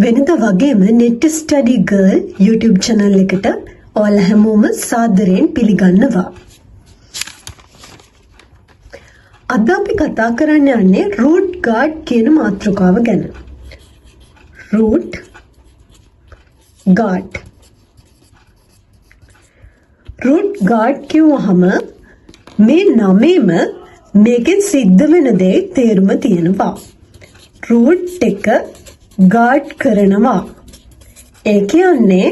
වෙනදා වගේම net study girl YouTube channel එකට ඔයාලා හැමෝම සාදරයෙන් පිළිගන්නවා. අද අපි කතා කරන්න යන්නේ root guard කියන මාතෘකාව ගැන. root guard. root guard කියවහම මේ නමේම මේකෙන් සිද්ධ වෙන දේ තේරුම තියෙනවා. root එක guard කරනවා. ඒ කියන්නේ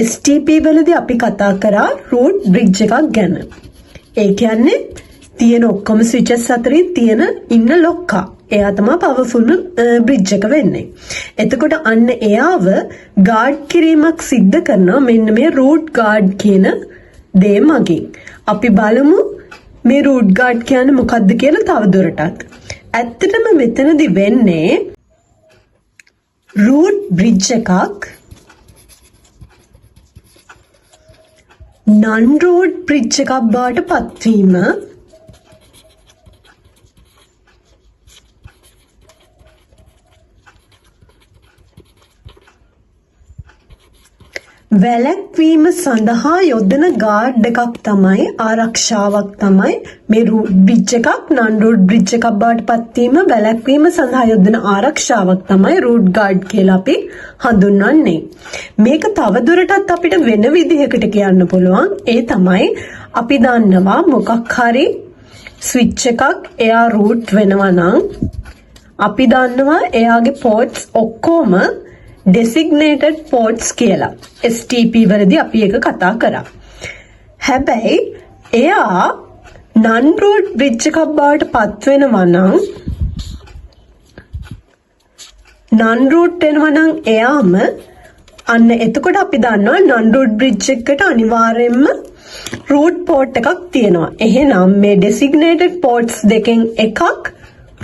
STP වලදී අපි කතා කරා root bridge එකක් ගැන. ඒ කියන්නේ තියෙන ඔක්කොම switches අතරින් තියෙන ඉන්න ලොක්කා. එයා තමයි powerful bridge එක වෙන්නේ. එතකොට අන්න එයාව guard කිරීමක් සිද්ධ කරනවා මෙන්න මේ root guard කියන දේ මගින්. අපි බලමු මේ root guard කියන්නේ මොකක්ද කියලා තවදුරටත්. ඇත්තටම මෙතනදී වෙන්නේ root bridge එකක් non root bridge එකක් බවට පත්වීම වැළැක්වීම සඳහා යොදන ගාඩ් එකක් තමයි ආරක්ෂාවක් තමයි මේ root bridge එකක් non root bridge එකක් බවට පත්වීම වැළැක්වීම සඳහා යොදන ආරක්ෂාවක් තමයි root guard කියලා අපි හඳුන්වන්නේ. මේක තවදුරටත් අපිට වෙන විදිහකට කියන්න පුළුවන්. ඒ තමයි අපි දන්නවා මොකක් හරි switch එකක් එයා root වෙනවා නම් අපි දන්නවා එයාගේ ports ඔක්කොම designated ports කියලා STP වලදී අපි එක කතා කරා. හැබැයි එයා non root bridge එකක් බවට පත් වෙනවා නම් non root වෙනවා නම් එයාම අන්න එතකොට අපි දන්නවා non root bridge එකට අනිවාර්යයෙන්ම root port එකක් තියෙනවා. එහෙනම් මේ designated ports දෙකෙන් එකක්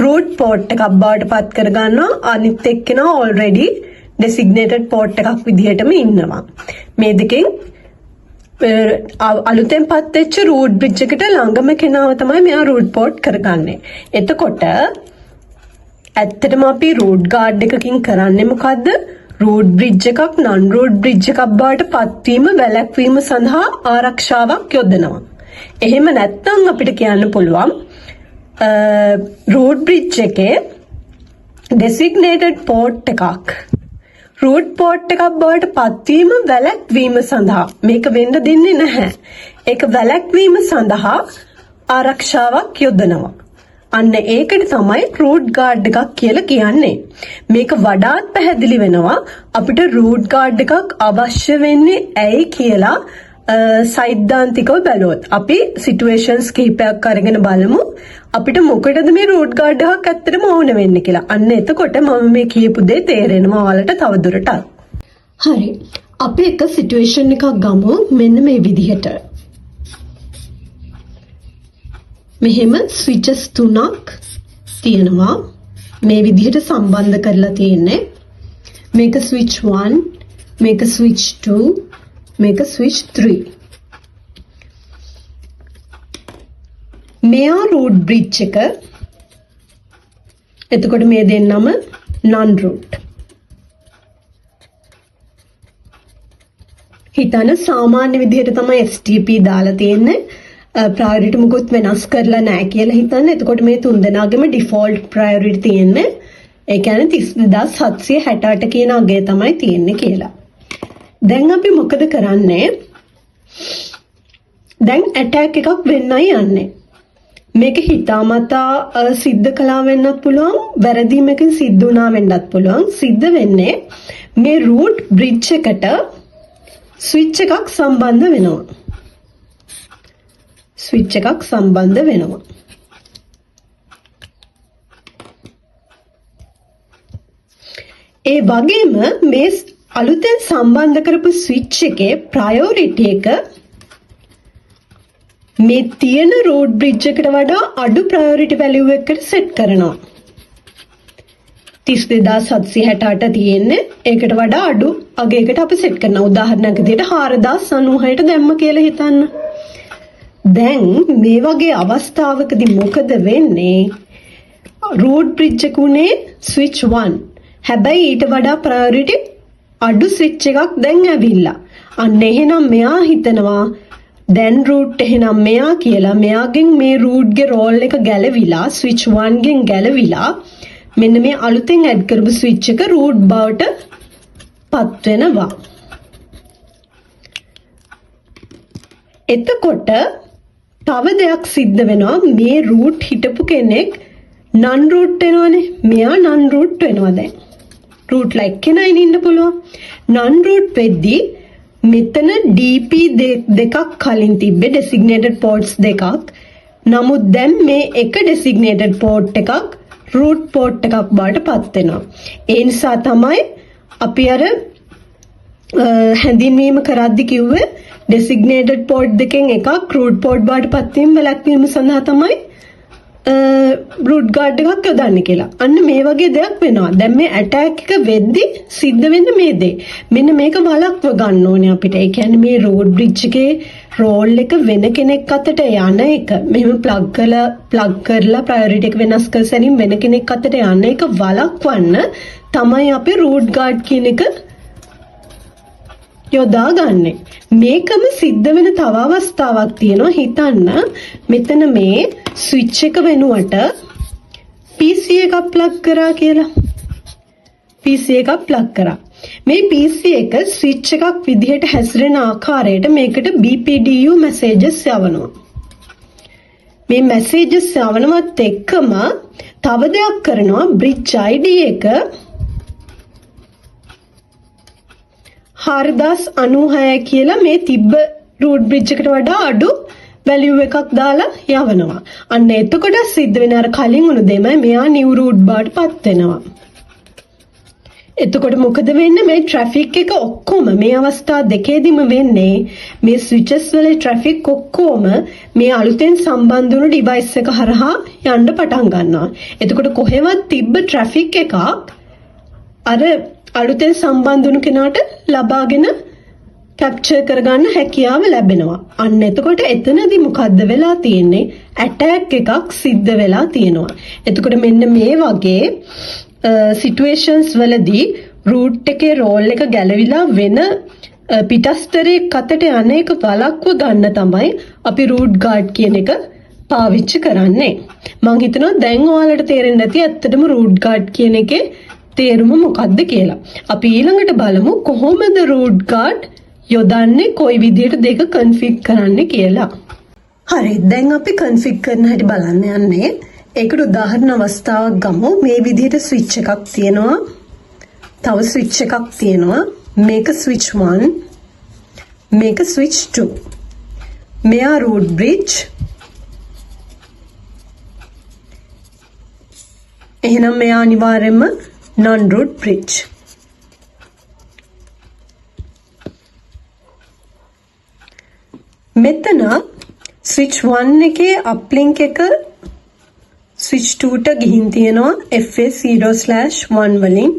root port එකක් බවට පත් කරගන්නවා. අනිත් එක්කෙනා already designated port එකක් විදිහටම ඉන්නවා. මේ දෙකෙන් අලුතෙන් පත් වෙච්ච root bridge එකට ළඟම කෙනාව තමයි මෙයා root port කරගන්නේ. එතකොට ඇත්තටම අපි root guard එකකින් කරන්නේ මොකද්ද? root bridge එකක් non root bridge එකක් බවට පත්වීම වැළැක්වීම සඳහා ආරක්ෂාවක් යොදනවා. එහෙම නැත්නම් අපිට කියන්න පුළුවන් root bridge එකේ designated port එකක් root port එකක් බවට පත්වීම වැළැක්වීම සඳහා මේක වෙන්න දෙන්නේ නැහැ. ඒක වැළැක්වීම සඳහා ආරක්ෂාවක් යොදනවා. අන්න ඒකට තමයි root guard එකක් කියලා කියන්නේ. මේක වඩාත් පැහැදිලි වෙනවා අපිට root guard එකක් අවශ්‍ය වෙන්නේ ඇයි කියලා සෛද්ධාන්තිකව බැලුවොත්. අපි situations කිහිපයක් අරගෙන බලමු. අපිට මොකටද මේ root guard එකක් ඇත්තටම ඕන වෙන්නේ කියලා. අන්න එතකොට මම මේ කියපු දේ තේරෙනවා ඔයාලට තවදුරටත්. හරි. අපි එක situation එකක් ගමු මෙන්න මේ විදිහට. මෙහෙම switches තුනක් තියෙනවා. මේ විදිහට සම්බන්ධ කරලා තියෙන්නේ. මේක switch 1, මේක switch 2, මේක switch 3. මෙයා root bridge එක. එතකොට මේ දෙන්නම non root. හිතන්න සාමාන්‍ය විදිහට තමයි STP දාලා තියෙන්නේ. priority මුකුත් වෙනස් කරලා නැහැ කියලා හිතන්න. එතකොට මේ තුන් දෙනාගේම default priority තියෙන්නේ. ඒ කියන්නේ 30768 කියන අගය තමයි තියෙන්නේ කියලා. දැන් අපි මොකද කරන්නේ? දැන් attack එකක් වෙන්නයි යන්නේ. මේක හිතාමතා සිද්ධ කළා වෙන්නත් පුළුවන්, වැරදීමකින් සිද්ධ වුණා වෙන්නත් පුළුවන්. සිද්ධ වෙන්නේ මේ root bridge එකට switch එකක් සම්බන්ධ වෙනවා. switch එකක් සම්බන්ධ වෙනවා. ඒ වගේම මේ අලුතෙන් සම්බන්ධ කරපු switch එකේ priority එක මේ තියෙන root bridge එකට වඩා අඩු priority value එකකට set කරනවා. 32768 තියෙන්නේ ඒකට වඩා අඩු අගයකට අපි set කරනවා. උදාහරණයක් විදිහට 4096ට දැම්ම කියලා හිතන්න. දැන් මේ වගේ අවස්ථාවකදී මොකද වෙන්නේ? root bridge එක උනේ switch 1. හැබැයි ඊට වඩා ප්‍රයොරිටි අඩු ස්විච් එකක් දැන් ඇවිල්ලා. අන්න එහෙනම් මෙයා හිතනවා දැන් රූට් එහෙනම් මෙයා කියලා මෙයාගෙන් මේ රූට්ගේ රෝල් එක ගැලවිලා ස්විච් 1 ගෙන් ගැලවිලා මෙන්න මේ අලුතෙන් ඇඩ් කරපු ස්විච් එක රූට් බවට පත් වෙනවා. එතකොට තව දෙයක් සිද්ධ වෙනවා මේ රූට් හිටපු කෙනෙක් නන් රූට් වෙනවනේ. මෙයා නන් රූට් වෙනවා දැන්. රූට් ලයික් කෙනයි ඉන්න පුළුවන්. නන් රූට් වෙද්දී මෙතන DP දෙකක් කලින් තිබ්බේ designated ports දෙකක්. නමුත් දැන් මේ එක designated port එකක් root port එකක් බවට පත් වෙනවා. ඒ නිසා තමයි අපි අර හැඳින්වීම කරද්දි කිව්වේ designated port දෙකෙන් එකක් root port බවට පත් වීම වැළැක්වීම සඳහා තමයි root guard එකක් යොදන්නේ කියලා. අන්න මේ වගේ දෙයක් වෙනවා. දැන් මේ attack එක වෙද්දී සිද්ධ වෙන්නේ මේ දේ. මෙන්න මේක වළක්ව ගන්න ඕනේ අපිට. ඒ කියන්නේ මේ road bridge එකේ රෝල් එක වෙන කෙනෙක් අතට යන එක මෙහෙම ප්ලග් කරලා ප්‍රයොරිටි එක වෙනස් කර සැනින් වෙන කෙනෙක් අතට යන එක වළක්වන්න තමයි අපි root guard කියන එක යොදාගන්නේ. මේකම සිද්ධ වෙන තව අවස්ථාවක් තියෙනවා. හිතන්න මෙතන මේ ස්විච් එක වෙනුවට PC එකක් ප්ලග් කරා කියලා. PC එකක් ප්ලග් කරා. මේ PC එක ස්විච් එකක් විදිහට හැසිරෙන ආකාරයට මේකට BPDU messages යවනවා. මේ messages යවනවත් එක්කම තව දෙයක් කරනවා. bridge ID එක 4096 කියලා මේ තිබ්බ root bridge එකට වඩා අඩු value එකක් දාලා යවනවා. අන්න එතකොට සිද්ධ වෙන අර කලින් උණු දෙමය මෙයා new root බාට පත් වෙනවා. එතකොට මොකද වෙන්නේ මේ traffic එක ඔක්කොම මේ අවස්ථා දෙකේදීම වෙන්නේ මේ switches වල traffic ඔක්කොම මේ අලුතෙන් සම්බන්ධ වුණු device එක හරහා යන්න පටන් ගන්නවා. එතකොට කොහෙවත් තිබ්බ traffic එකක් අර අලුතෙන් සම්බන්ධ වුණු කෙනාට ලබාගෙන කැප්චර් කරගන්න හැකියාව ලැබෙනවා. අන්න එතකොට එතනදී මොකද්ද වෙලා තියෙන්නේ? ඇටැක් එකක් සිද්ධ වෙලා තියෙනවා. එතකොට මෙන්න මේ වගේ සිටුේෂන්ස් වලදී රූට් එකේ රෝල් එක ගැලවිලා වෙන පිටස්තරේ කතට යන එක වළක්ව ගන්න තමයි අපි රූට් ගාඩ් කියන එක පාවිච්චි කරන්නේ. මම හිතනවා දැන් ඔයාලට තේරෙන්නේ නැති ඇත්තටම රූට් ගාඩ් කියන එකේ තේරුම මොකක්ද කියලා. අපි ඊළඟට බලමු කොහොමද රූට් ගාඩ් යොදන්නේ කොයි විදිහට දෙක කන්ෆිග් කරන්නේ කියලා. හරි දැන් අපි කන්ෆිග් කරන හැටි බලන්න යන්නේ. ඒකට උදාහරණ අවස්ථාවක් ගමු. මේ විදිහට ස්විච් එකක් තියෙනවා. තව ස්විච් එකක් තියෙනවා. මේක ස්විච් 1 මේක ස්විච් 2. මෙයා root bridge. එහෙනම් මෙයා අනිවාර්යයෙන්ම non root bridge. මෙතන switch 1 එකේ uplink එක switch 2ට ගිහින් තියෙනවා FA0/1 වලින්.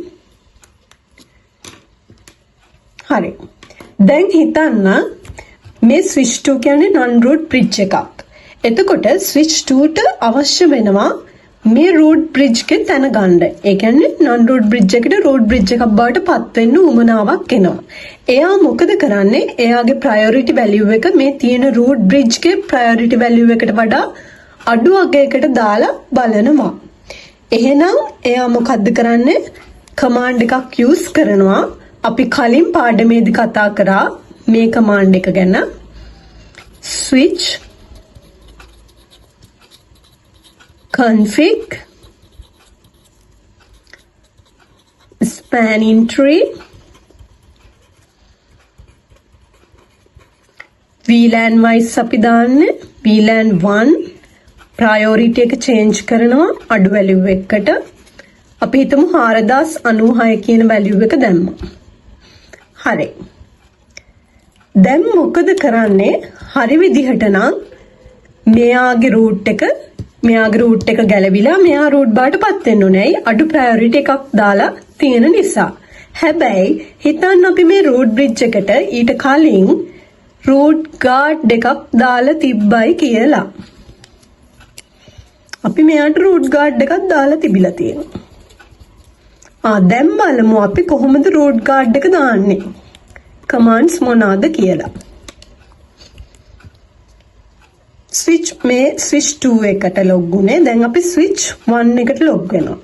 හරි. දැන් හිතන්න මේ switch 2 කියන්නේ non root bridge එකක්. එතකොට switch 2ට අවශ්‍ය වෙනවා මේ root bridge එකේ තැන ගන්න. ඒ කියන්නේ non root bridge එකට root bridge එකක් බවට පත් වෙන්න උවමනාවක් එනවා. එයා මොකද කරන්නේ? එයාගේ priority value එක මේ තියෙන root bridge එකේ priority value එකට වඩා අඩු අගයකට දාලා බලනවා. එහෙනම් එයා මොකද්ද කරන්නේ? command එකක් use කරනවා. අපි කලින් පාඩමේදී කතා කරා මේ command එක ගැන. switch config spanning tree VLAN wise අපි දාන්නේ VLAN 1 priority එක change කරනවා අඩු value එකකට. අපි හිතමු 4096 කියන value එක දැම්මා. හරි. දැන් මොකද කරන්නේ? හරි විදිහට නම් මෙයාගේ root එක ගැලවිලා මෙයා root බාට පත් වෙන්න ඕනේ. අඩු priority එකක් දාලා තියෙන නිසා. හැබැයි හිතන්න අපි මේ root bridge එකට ඊට කලින් root guard එකක් දාලා තිබ්බයි කියලා. අපි මෙයාට root guard එකක් දාලා තිබිලා තියෙනවා. දැන් බලමු අපි කොහොමද root guard එක දාන්නේ. commands මොනවාද කියලා. switch 2 එකට log වුණේ. දැන් අපි switch 1 එකට log වෙනවා.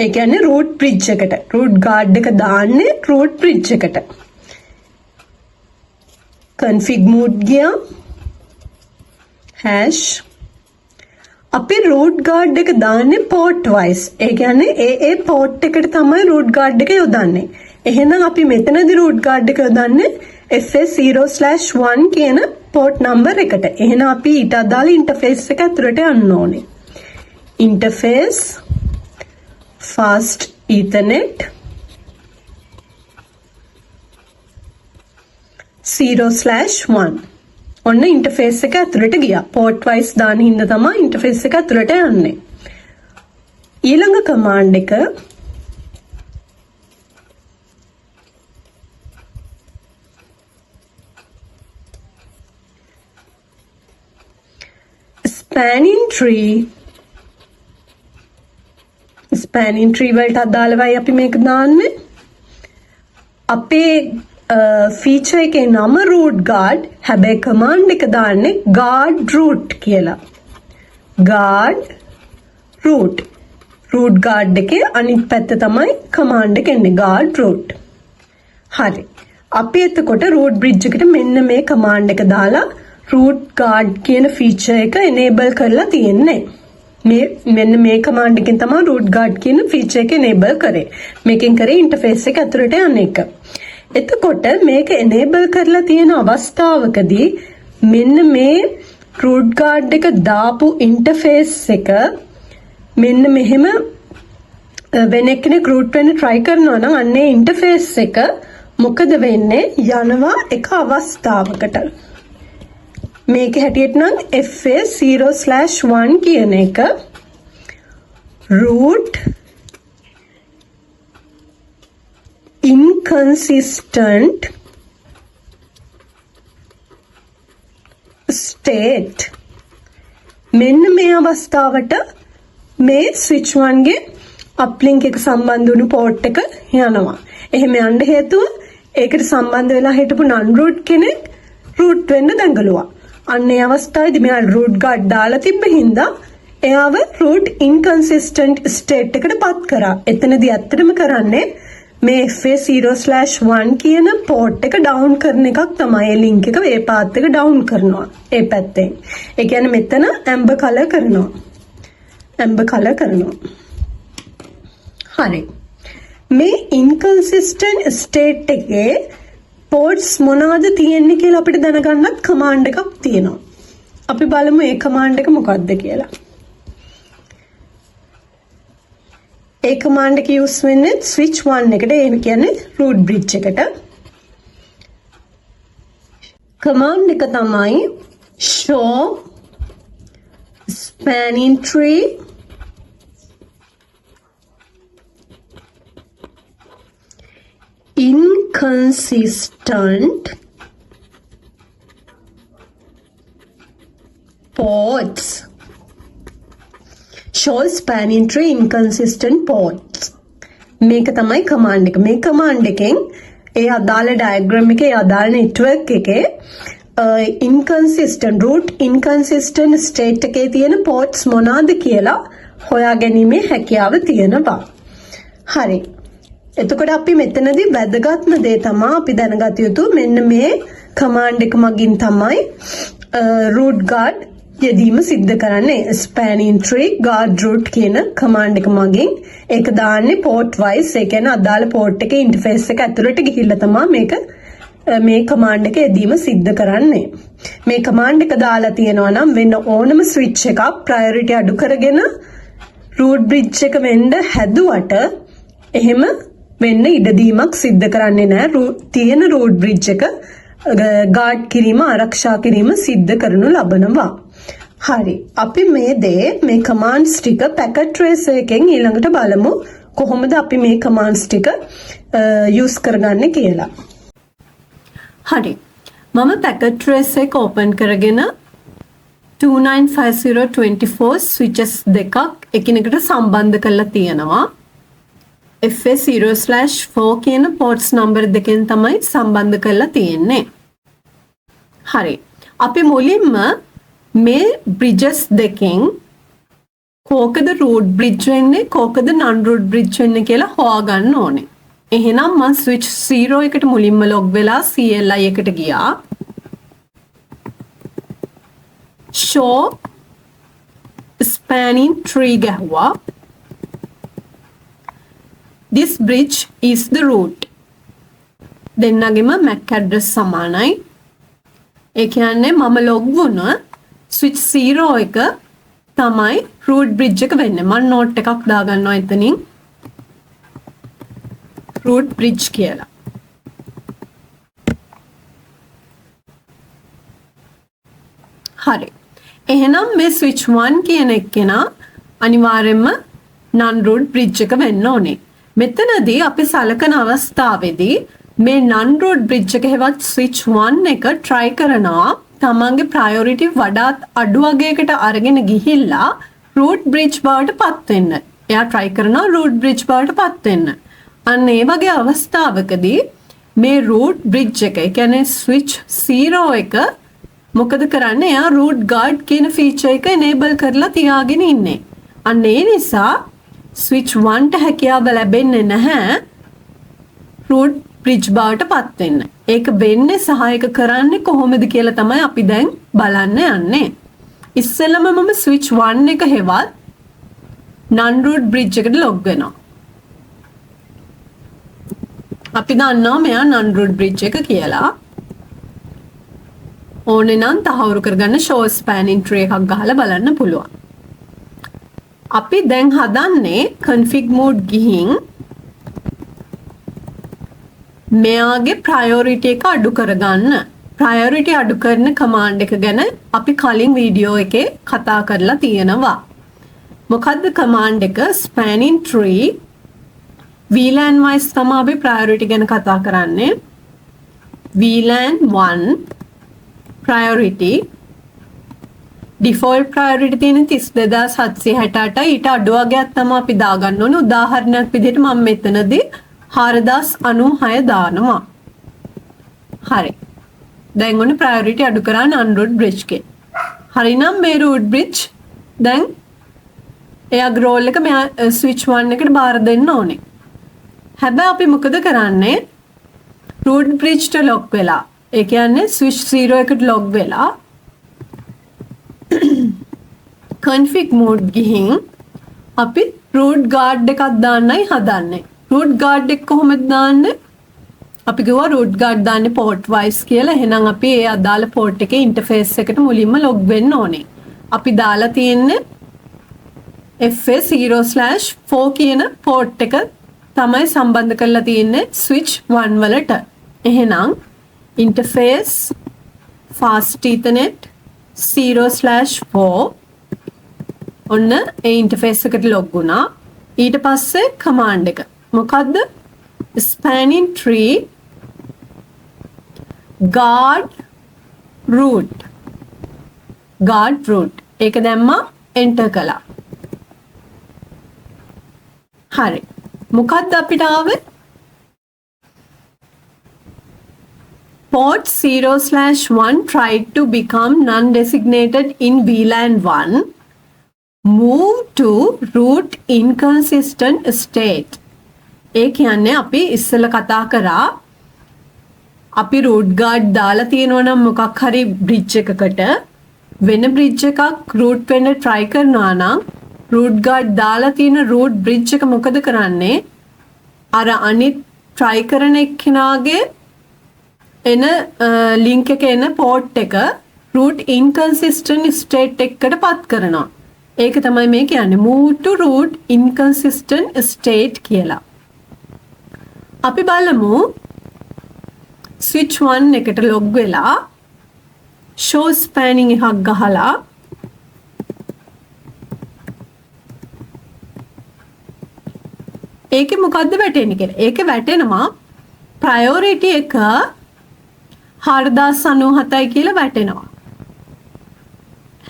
ඒ කියන්නේ root bridge එකට. root guard එක දාන්නේ root bridge එකට. config mode ගියා. hash අපි root guard එක දාන්නේ port wise. ඒ කියන්නේ ඒ port එකට තමයි root guard එක යොදන්නේ. එහෙනම් අපි මෙතනදී root guard එක යොදන්නේ FS0/1 කියන port number එකට. එහෙනම් අපි ඊට අදාළ interface එක ඇතුළට යන්න ඕනේ. interface fast ethernet 0/1 ඔන්න interface එක ඇතුළට ගියා. port wise දාන හින්දා තමයි interface එක ඇතුළට යන්නේ. ඊළඟ command එක spanning tree වලට අදාළවයි අපි මේක දාන්නේ. අපේ feature එකේ නම root guard. හැබැයි command එක දාන්නේ guard root කියලා. guard root. root guard එකේ අනිත් පැත්ත තමයි command එක එන්නේ guard root. හරි. අපි එතකොට root bridge එකට මෙන්න මේ command එක දාලා root guard කියන feature එක enable කරලා තියෙන්නේ. මෙන්න මේ command එකෙන් තමයි root guard කියන feature එක enable කරේ. මේකෙන් කරේ interface එක ඇතුළට යන එක. එතකොට මේක enable කරලා තියෙන අවස්ථාවකදී මෙන්න මේ root guard එක දාපු interface එක මෙන්න මෙහෙම වෙන කෙනෙක් root වෙන්න try කරනවා නම් අන්නේ interface එක මොකද වෙන්නේ යනවා එක අවස්ථාවකට. මේක හැටියට නම් FA0/1 කියන එක root inconsistent state මෙන්න මේ අවස්ථාවට මේ switch 1 ගේ uplink එක සම්බන්ධ වුණු port එක යනවා. එහෙම යන්න හේතුව ඒකට සම්බන්ධ වෙලා හිටපු non root කෙනෙක් root වෙන්න දඟලුවා. අන්න ඒ අවස්ථාවේදී මෙයා root guard දාලා තිබ්බ හින්දා එයාව root inconsistent state එකට පත් කරා. එතනදී ඇත්තටම කරන්නේ මේ FA0/1 කියන port එක down කරන එකක් තමයි. ඒ link එක ඒ path එක down කරනවා ඒ පැත්තෙන්. ඒ කියන්නේ මෙතන amber color කරනවා. හරි. මේ inconsistent state එකේ ports මොනවද තියෙන්නේ කියලා අපිට දැනගන්නත් command එකක් තියෙනවා. අපි බලමු ඒ command එක මොකක්ද කියලා. ඒ command එක use වෙන්නේ switch 1 එකට. ඒ කියන්නේ root bridge එකට. command එක තමයි show spanning tree inconsistent ports. show spanning tree inconsistent ports. මේක තමයි command එක. මේ command එකෙන් ඒ අදාළ diagram එකේ අදාළ network එකේ root inconsistent state එකේ තියෙන ports මොනවාද කියලා හොයාගැනීමේ හැකියාව තියෙනවා. හරි. එතකොට අපි මෙතනදී වැදගත්ම දේ තමයි අපි දැනගත යුතු මෙන්න මේ command එක මගින් තමයි root guard යෙදීම සිද්ධ කරන්නේ. spanning tree guard root කියන command එක මගින් ඒක දාන්නේ port wise. ඒ කියන්නේ අදාළ port එකේ interface එක ඇතුළට ගිහිල්ලා තමයි මේ command එක යෙදීම සිද්ධ කරන්නේ. මේ command එක දාලා තියෙනවා නම් වෙන ඕනම switch එකක් priority අඩු කරගෙන root bridge එක වෙන්න හැදුවට එහෙම වෙන්න ඉඩදීමක් සිද්ධ කරන්නේ නැහැ. තියෙන root bridge එක guard කිරීම ආරක්ෂා කිරීම සිද්ධ කරනු ලබනවා. හරි. අපි මේ commands ටික packet tracer එකෙන් ඊළඟට බලමු කොහොමද අපි මේ commands ටික use කරගන්නේ කියලා. හරි. මම packet tracer එක open කරගෙන 295024 switches දෙකක් එකිනෙකට සම්බන්ධ කරලා තියෙනවා. FA0/4 කියන ports number දෙකෙන් තමයි සම්බන්ධ කරලා තියෙන්නේ. හරි. අපි මුලින්ම මේ bridges දෙකෙන් කෝකද root bridge වෙන්නේ කෝකද non root bridge වෙන්නේ කියලා හොයාගන්න ඕනේ. එහෙනම් මම switch 0 එකට මුලින්ම log වෙලා CLI එකට ගියා. show spanning tree ගැහුවා. This bridge is the root. දෙන්නගෙම MAC address සමානයි. ඒ කියන්නේ මම log වුණ switch 0 එක තමයි root bridge එක වෙන්නේ. මම note එකක් දාගන්නවා එතනින්. root bridge කියලා. හරි. එහෙනම් මේ switch 1 කියන එකේනා අනිවාර්යයෙන්ම non root bridge එක වෙන්න ඕනේ. මෙතනදී අපි සලකන අවස්ථාවේදී මේ non root bridge එක හෙවත් switch 1 එක try කරනවා තමන්ගේ priority වඩාත් අඩු වගයකට අරගෙන ගිහිල්ලා root bridge බවට පත් වෙන්න. එයා try කරනවා root bridge බවට පත් වෙන්න. අන්න ඒ වගේ අවස්ථාවකදී මේ root bridge එක, ඒ කියන්නේ switch 0 එක මොකද කරන්නේ? එයා root guard කියන feature එක enable කරලා තියාගෙන ඉන්නේ. අන්න ඒ නිසා switch 1ට හැකියාව ලැබෙන්නේ නැහැ root bridge බවට පත් වෙන්න. ඒක වෙන්නේ සහ ඒක කරන්නේ කොහොමද කියලා තමයි අපි දැන් බලන්න යන්නේ. ඉස්සෙල්ලම මම switch 1 එක හෙවත් non root bridge එකට log වෙනවා. අපි දන්නවා මෙයා non root bridge එක කියලා. ඕනේ නම් තහවුරු කරගන්න show spanning tree එකක් ගහලා බලන්න පුළුවන්. අපි දැන් හදන්නේ config mode ගිහින් මෙයාගේ priority එක අඩු කරගන්න. priority අඩු කරන command එක ගැන අපි කලින් වීඩියෝ එකේ කතා කරලා තියෙනවා. මොකද්ද command එක? spanning tree VLAN wise තමයි අපි priority ගැන කතා කරන්නේ. VLAN 1 priority default priority තියෙන 32768 ඊට අඩු වගේක් තමයි අපි දාගන්න ඕනේ. උදාහරණයක් විදිහට මම මෙතනදී 4096 දානවා. හරි. දැන් ඔන්න priority අඩු කරා non root bridge එකේ. හරිනම් මේ root bridge දැන් එයාගේ role එක මෙයා switch 1 එකට බාර දෙන්න ඕනේ. හැබැයි අපි මොකද කරන්නේ? root bridge ට log වෙලා. ඒ කියන්නේ switch 0 එකට log වෙලා config mode ගිහින් අපි root guard එකක් දාන්නයි හදන්නේ. root guard එක කොහොමද දාන්නේ? අපි ගියා root guard දාන්නේ port wise කියලා. එහෙනම් අපි ඒ අදාළ port එකේ interface එකට මුලින්ම log වෙන්න ඕනේ. අපි දාලා තියෙන්නේ FA0/4 කියන port එක තමයි සම්බන්ධ කරලා තියෙන්නේ switch 1 වලට. එහෙනම් interface fast ethernet 0/4 ඔන්න ඒ interface එකට log වුණා. ඊට පස්සේ command එක මොකද්ද? spanning tree guard root ඒක දැම්මා enter කළා. හරි. මොකද්ද අපිට ආවේ? port 0/1 tried to become non-designated in VLAN 1. Move to root inconsistent state. ඒ කියන්නේ අපි ඉස්සෙල්ලා කතා කරා අපි root guard දාලා තියෙනවා නම් මොකක් හරි bridge එකකට වෙන bridge එකක් root වෙන්න try කරනවා නම් root guard දාලා තියෙන root bridge එක මොකද කරන්නේ? අර අනිත් try කරන එක්කෙනාගේ එන link එක එන port එක root inconsistent state එකකට පත් කරනවා. ඒක තමයි මේ කියන්නේ move to root inconsistent state කියලා. අපි බලමු switch 1 එකට log වෙලා show spanning එකක් ගහලා ඒකේ මොකද්ද වැටෙන්නේ කියලා. ඒකේ වැටෙනවා priority එක 4097යි කියලා වැටෙනවා.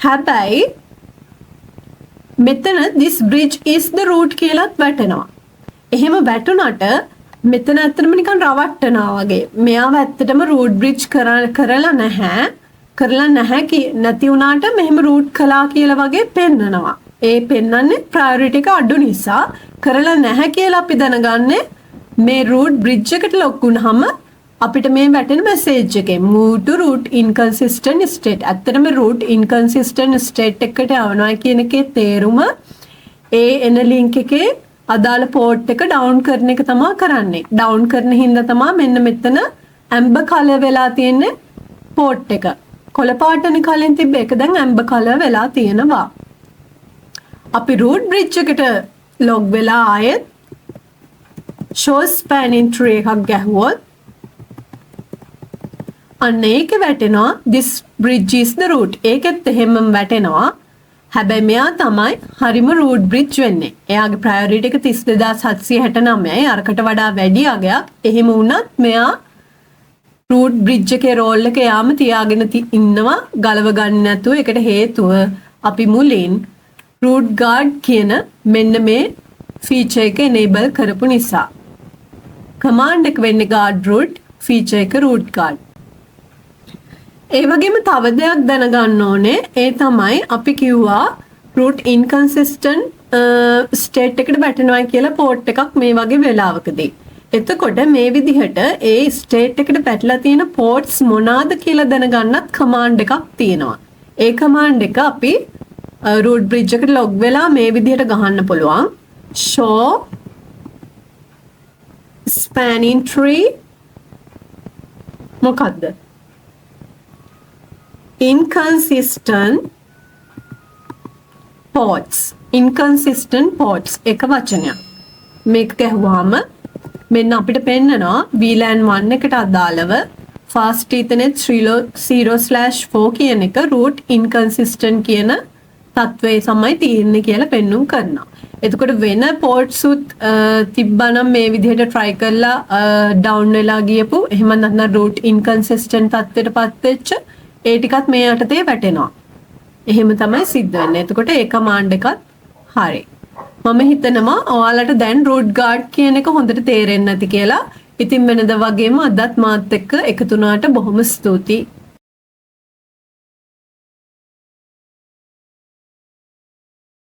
හැබැයි මෙතන this bridge is the root කියලාත් වැටෙනවා. එහෙම වැටුණට මෙතන ඇත්තටම නිකන් රවට්ටනවා වගේ. මෙයාව ඇත්තටම root bridge කරලා නැහැ. නැති වුණාට මෙහෙම root කළා කියලා වගේ පෙන්නනවා. ඒ පෙන්නන්නේ priority එක අඩු නිසා. කරලා නැහැ කියලා අපි දැනගන්නේ මේ root bridge එකට ලොක් වුණාම අපිට මේ වැටෙන message එකේ move to root inconsistent state. ඇත්තටම root inconsistent state එකට යවනවා කියන එකේ තේරුම ඒ එන link එකේ අදාළ port එක down කරන එක තමයි කරන්නේ. down කරන හින්දා තමයි මෙන්න මෙතන amber color වෙලා තියෙන්නේ port එක. කොළ පාටනේ කලින් තිබ්බ එක දැන් amber color වෙලා තියෙනවා. අපි root bridge එකට log වෙලා ආයෙත් show spanning tree එකක් ගැහුවොත් අන්න ඒක වැටෙනවා this bridge is the root. ඒකෙත් එහෙමම වැටෙනවා. හැබැයි මෙයා තමයි හරිම root bridge වෙන්නේ. එයාගේ priority එක 32769යි. අරකට වඩා වැඩි අගයක්. එහෙම වුණත් මෙයා root bridge එකේ role එක යාම තියාගෙන ඉන්නවා ගලව ගන්න නැතුව. ඒකට හේතුව අපි මුලින් root guard කියන මෙන්න මේ feature එක enable කරපු නිසා. command එක වෙන්නේ guard root, feature එක root guard. ඒ වගේම තව දෙයක් දැනගන්න ඕනේ. ඒ තමයි අපි කිව්වා root inconsistent state එකට වැටෙනවා කියලා port එකක් මේ වගේ වෙලාවකදී. එතකොට මේ විදිහට ඒ state එකට පැටලා තියෙන ports මොනවාද කියලා දැනගන්නත් command එකක් තියෙනවා. ඒ command එක අපි root bridge එකට log වෙලා මේ විදිහට ගහන්න පුළුවන්. show spanning tree මොකද්ද? inconsistent ports එක වචනයක්. මේක ගැහුවාම මෙන්න අපිට පෙන්නනවා VLAN 1 එකට අදාළව fast ethernet 0/4 කියන එක root inconsistent කියන තත්වයේ තමයි තියෙන්නේ කියලා පෙන්눔 කරනවා. එතකොට වෙන ports උත් තිබ්බනම් මේ විදිහට try කරලා down වෙලා ගියපු එහෙම නැත්නම් root inconsistent තත්ත්වයටපත් වෙච්ච ඒ ටිකත් මේ යටතේ වැටෙනවා. එහෙම තමයි සිද්ධ වෙන්නේ. එතකොට ඒ command එකත් හරි. මම හිතනවා ඔයාලට දැන් root guard කියන එක හොඳට තේරෙන්නේ නැති කියලා. ඉතින් වෙනද වගේම අදත් මාත් එක්ක එකතු වුණාට බොහොම ස්තුතියි.